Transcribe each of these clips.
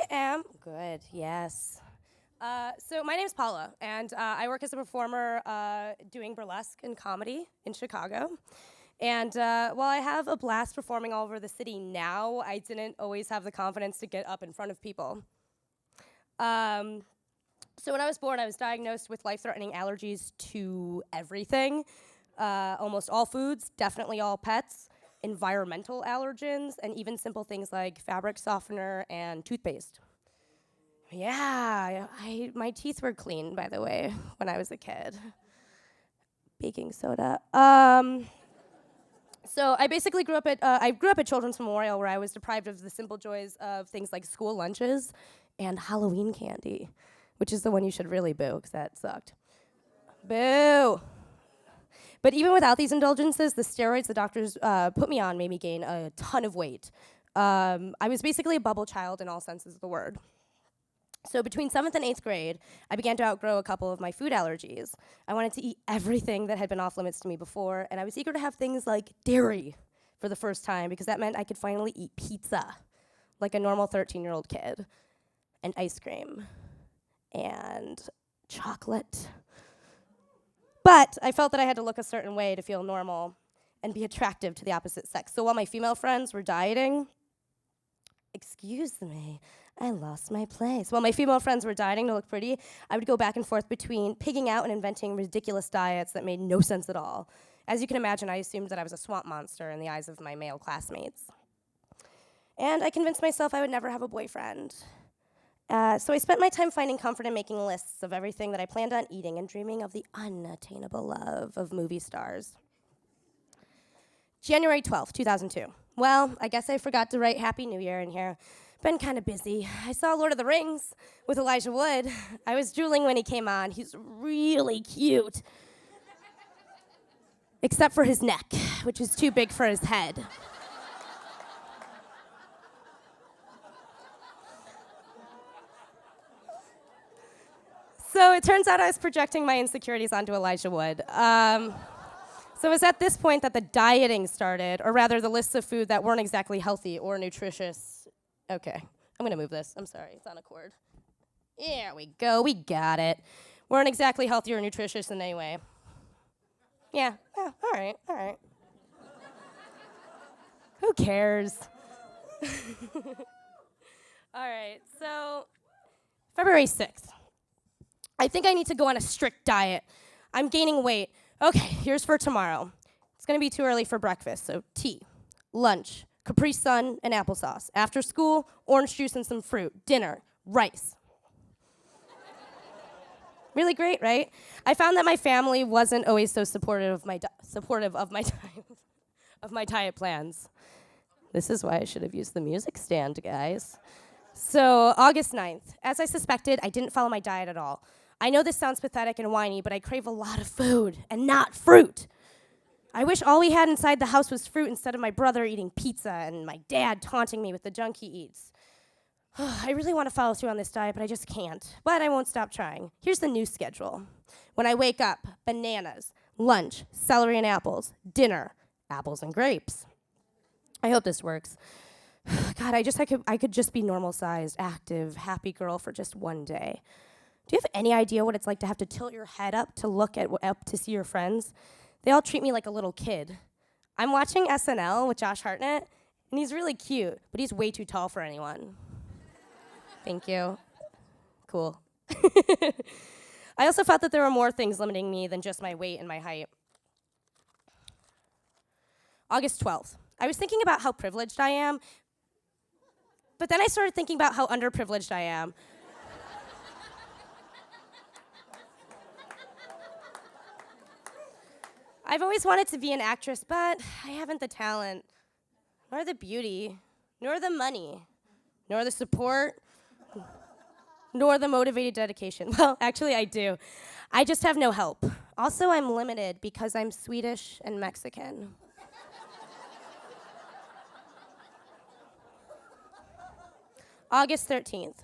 am good, yes. So my name's Paula, and I work as a performer doing burlesque and comedy in Chicago. And while I have a blast performing all over the city now, I didn't always have the confidence to get up in front of people. So when I was born, I was diagnosed with life-threatening allergies to everything. Almost all foods, definitely all pets, environmental allergens, and even simple things like fabric softener and toothpaste. Yeah, my teeth were clean, by the way, when I was a kid. Baking soda. So I basically grew up at Children's Memorial, where I was deprived of the simple joys of things like school lunches and Halloween candy, which is the one you should really boo, because that sucked. Boo! But even without these indulgences, the steroids the doctors put me on made me gain a ton of weight. I was basically a bubble child in all senses of the word. So between 7th and 8th grade, I began to outgrow a couple of my food allergies. I wanted to eat everything that had been off limits to me before, and I was eager to have things like dairy for the first time, because that meant I could finally eat pizza, like a normal 13-year-old kid, and ice cream, and chocolate. But I felt that I had to look a certain way to feel normal and be attractive to the opposite sex. So while my female friends were dieting, excuse me, I lost my place. While my female friends were dieting to look pretty, I would go back and forth between pigging out and inventing ridiculous diets that made no sense at all. As you can imagine, I assumed that I was a swamp monster in the eyes of my male classmates. And I convinced myself I would never have a boyfriend. So I spent my time finding comfort in making lists of everything that I planned on eating and dreaming of the unattainable love of movie stars. January 12th, 2002. Well, I guess I forgot to write Happy New Year in here. Been kind of busy. I saw Lord of the Rings with Elijah Wood. I was drooling when he came on. He's really cute. Except for his neck, which is too big for his head. So it turns out I was projecting my insecurities onto Elijah Wood. So it was at this point that the dieting started, or rather the lists of food that weren't exactly healthy or nutritious. Okay, I'm gonna move this. I'm sorry, it's on a cord. There we go, we got it. Weren't exactly healthy or nutritious in any way. Yeah, all right. Who cares? All right, so February 6th. I think I need to go on a strict diet. I'm gaining weight. Okay, here's for tomorrow. It's gonna be too early for breakfast, so tea, lunch, Capri Sun, and applesauce. After school, orange juice and some fruit. Dinner, rice. Really great, right? I found that my family wasn't always so supportive of my of my diet plans. This is why I should have used the music stand, guys. So, August 9th. As I suspected, I didn't follow my diet at all. I know this sounds pathetic and whiny, but I crave a lot of food, and not fruit. I wish all we had inside the house was fruit instead of my brother eating pizza and my dad taunting me with the junk he eats. I really want to follow through on this diet, but I just can't. But I won't stop trying. Here's the new schedule. When I wake up, bananas. Lunch, celery and apples. Dinner, apples and grapes. I hope this works. God, I could just be normal-sized, active, happy girl for just one day. Do you have any idea what it's like to have to tilt your head up to look up to see your friends? They all treat me like a little kid. I'm watching SNL with Josh Hartnett, and he's really cute, but he's way too tall for anyone. Thank you. Cool. I also felt that there were more things limiting me than just my weight and my height. August 12th. I was thinking about how privileged I am, but then I started thinking about how underprivileged I am. I've always wanted to be an actress, but I haven't the talent, nor the beauty, nor the money, nor the support, nor the motivated dedication. Well, actually, I do. I just have no help. Also, I'm limited because I'm Swedish and Mexican. August 13th.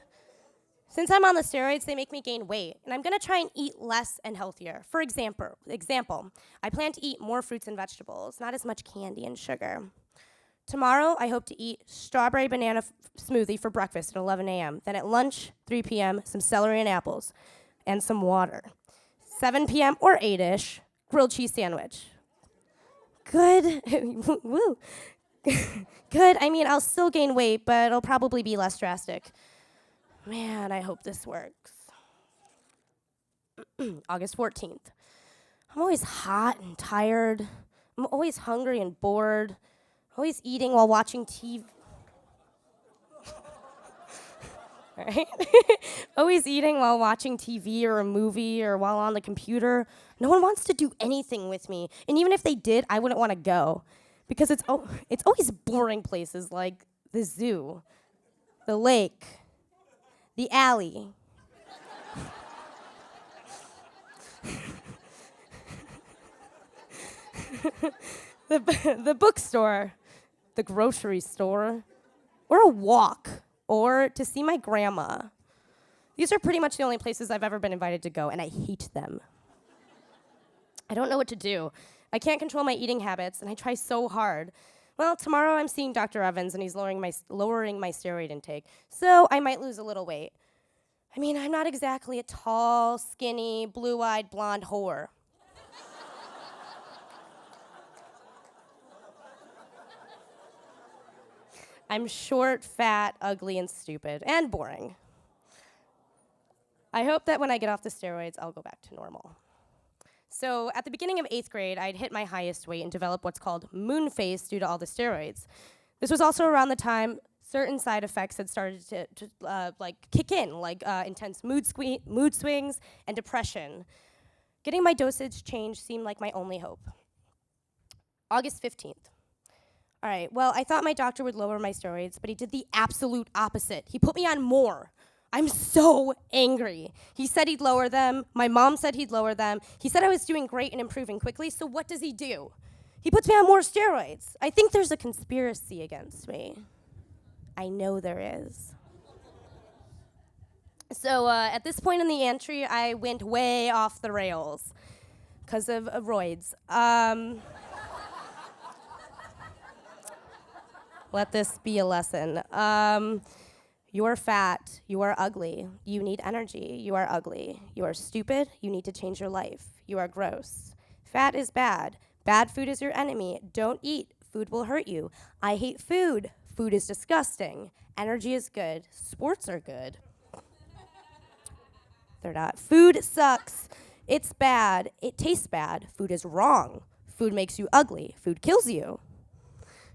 Since I'm on the steroids, they make me gain weight, and I'm gonna try and eat less and healthier. For example, I plan to eat more fruits and vegetables, not as much candy and sugar. Tomorrow, I hope to eat strawberry banana smoothie for breakfast at 11 a.m. Then at lunch, 3 p.m., some celery and apples and some water. 7 p.m. or 8-ish, grilled cheese sandwich. Good. Woo. Good. I mean, I'll still gain weight, but it'll probably be less drastic. Man, I hope this works. August 14th. I'm always hot and tired. I'm always hungry and bored. Always eating while watching TV. Right? Always eating while watching TV or a movie or while on the computer. No one wants to do anything with me. And even if they did, I wouldn't want to go. Because it's always boring places like the zoo, the lake, the alley. the bookstore, the grocery store, or a walk, or to see my grandma. These are pretty much the only places I've ever been invited to go, and I hate them. I don't know what to do. I can't control my eating habits, and I try so hard. Well, tomorrow I'm seeing Dr. Evans, and he's lowering my steroid intake, so I might lose a little weight. I mean, I'm not exactly a tall, skinny, blue-eyed, blonde whore. I'm short, fat, ugly, and stupid, and boring. I hope that when I get off the steroids, I'll go back to normal. So at the beginning of 8th grade, I'd hit my highest weight and developed what's called moon face due to all the steroids. This was also around the time certain side effects had started to kick in, like intense mood swings and depression. Getting my dosage changed seemed like my only hope. August 15th. All right, well, I thought my doctor would lower my steroids, but he did the absolute opposite. He put me on more. I'm so angry. He said he'd lower them. My mom said he'd lower them. He said I was doing great and improving quickly, so what does he do? He puts me on more steroids. I think there's a conspiracy against me. I know there is. So at this point in the entry, I went way off the rails because of roids. Let this be a lesson. You're fat. You are ugly. You need energy. You are ugly. You are stupid. You need to change your life. You are gross. Fat is bad. Bad food is your enemy. Don't eat. Food will hurt you. I hate food. Food is disgusting. Energy is good. Sports are good. They're not. Food sucks. It's bad. It tastes bad. Food is wrong. Food makes you ugly. Food kills you.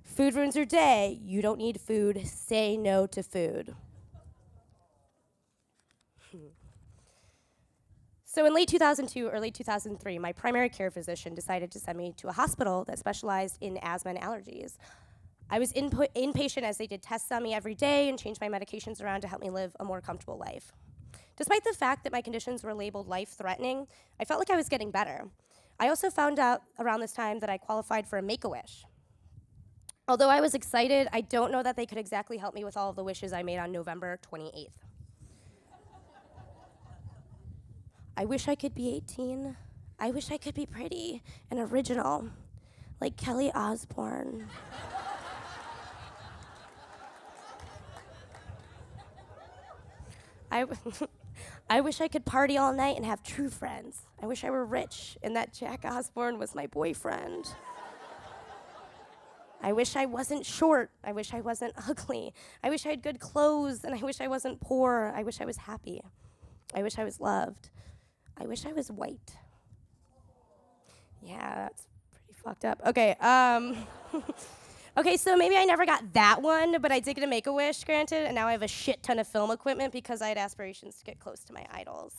Food ruins your day. You don't need food. Say no to food. So in late 2002, early 2003, my primary care physician decided to send me to a hospital that specialized in asthma and allergies. I was inpatient as they did tests on me every day and changed my medications around to help me live a more comfortable life. Despite the fact that my conditions were labeled life-threatening, I felt like I was getting better. I also found out around this time that I qualified for a Make-A-Wish. Although I was excited, I don't know that they could exactly help me with all of the wishes I made on November 28th. I wish I could be 18. I wish I could be pretty and original, like Kelly Osbourne. I wish I could party all night and have true friends. I wish I were rich and that Jack Osbourne was my boyfriend. I wish I wasn't short. I wish I wasn't ugly. I wish I had good clothes, and I wish I wasn't poor. I wish I was happy. I wish I was loved. I wish I was white. Yeah, that's pretty fucked up. Okay, okay, so maybe I never got that one, but I did get a Make-A-Wish, granted, and now I have a shit ton of film equipment because I had aspirations to get close to my idols.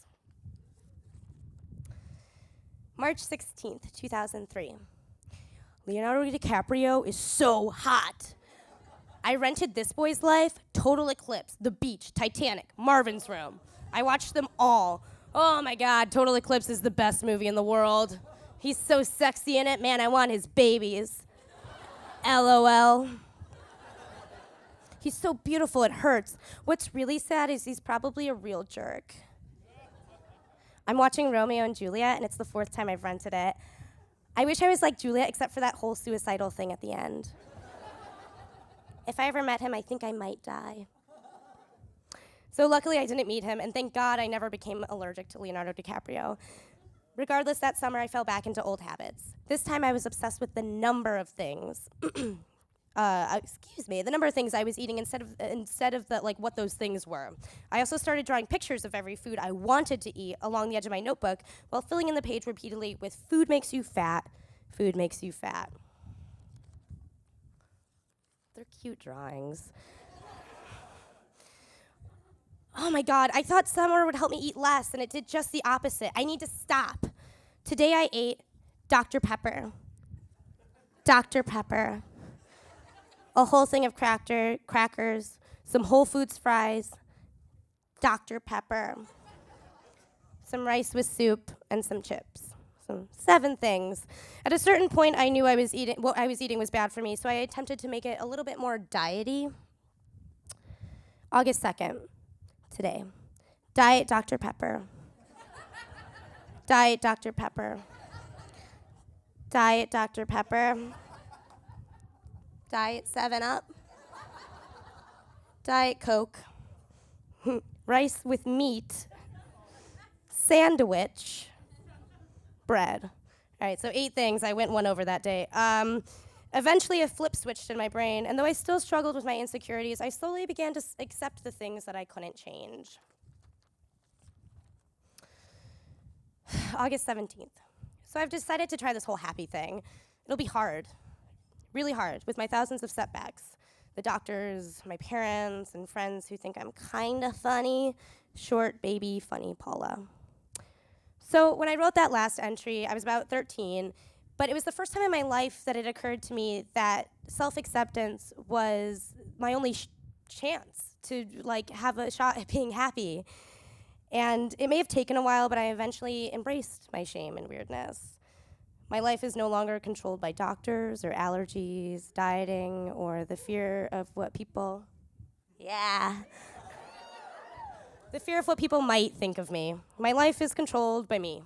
March 16th, 2003. Leonardo DiCaprio is so hot. I rented This Boy's Life, Total Eclipse, The Beach, Titanic, Marvin's Room. I watched them all. Oh my God, Total Eclipse is the best movie in the world. He's so sexy in it, man, I want his babies. LOL. He's so beautiful, it hurts. What's really sad is he's probably a real jerk. I'm watching Romeo and Juliet, and it's the 4th time I've rented it. I wish I was like Juliet, except for that whole suicidal thing at the end. If I ever met him, I think I might die. So luckily I didn't meet him, and thank God I never became allergic to Leonardo DiCaprio. Regardless, that summer I fell back into old habits. This time I was obsessed with the number of things. The number of things I was eating instead of the, like what those things were. I also started drawing pictures of every food I wanted to eat along the edge of my notebook while filling in the page repeatedly with "food makes you fat, food makes you fat." They're cute drawings. Oh my God, I thought summer would help me eat less, and it did just the opposite. I need to stop. Today I ate Dr. Pepper. Dr. Pepper. A whole thing of crackers, some Whole Foods fries, Dr. Pepper, some rice with soup, and some chips. So 7 things. At a certain point, I knew what I was eating was bad for me, so I attempted to make it a little bit more diety. August 2nd, today. Diet Dr. Pepper. Diet Dr. Pepper. Diet Dr. Pepper. Diet 7-Up. Diet Coke. Rice with meat. Sandwich. Bread. All right, so 8 things. I went one over that day. Eventually, a flip switched in my brain, and though I still struggled with my insecurities, I slowly began to accept the things that I couldn't change. August 17th. So I've decided to try this whole happy thing. It'll be hard. Really hard, with my thousands of setbacks. The doctors, my parents, and friends who think I'm kinda funny. Short, baby, funny Paula. So when I wrote that last entry, I was about 13, but it was the first time in my life that it occurred to me that self-acceptance was my only chance to have a shot at being happy. And it may have taken a while, but I eventually embraced my shame and weirdness. My life is no longer controlled by doctors or allergies, dieting, or the fear of what people, the fear of what people might think of me. My life is controlled by me.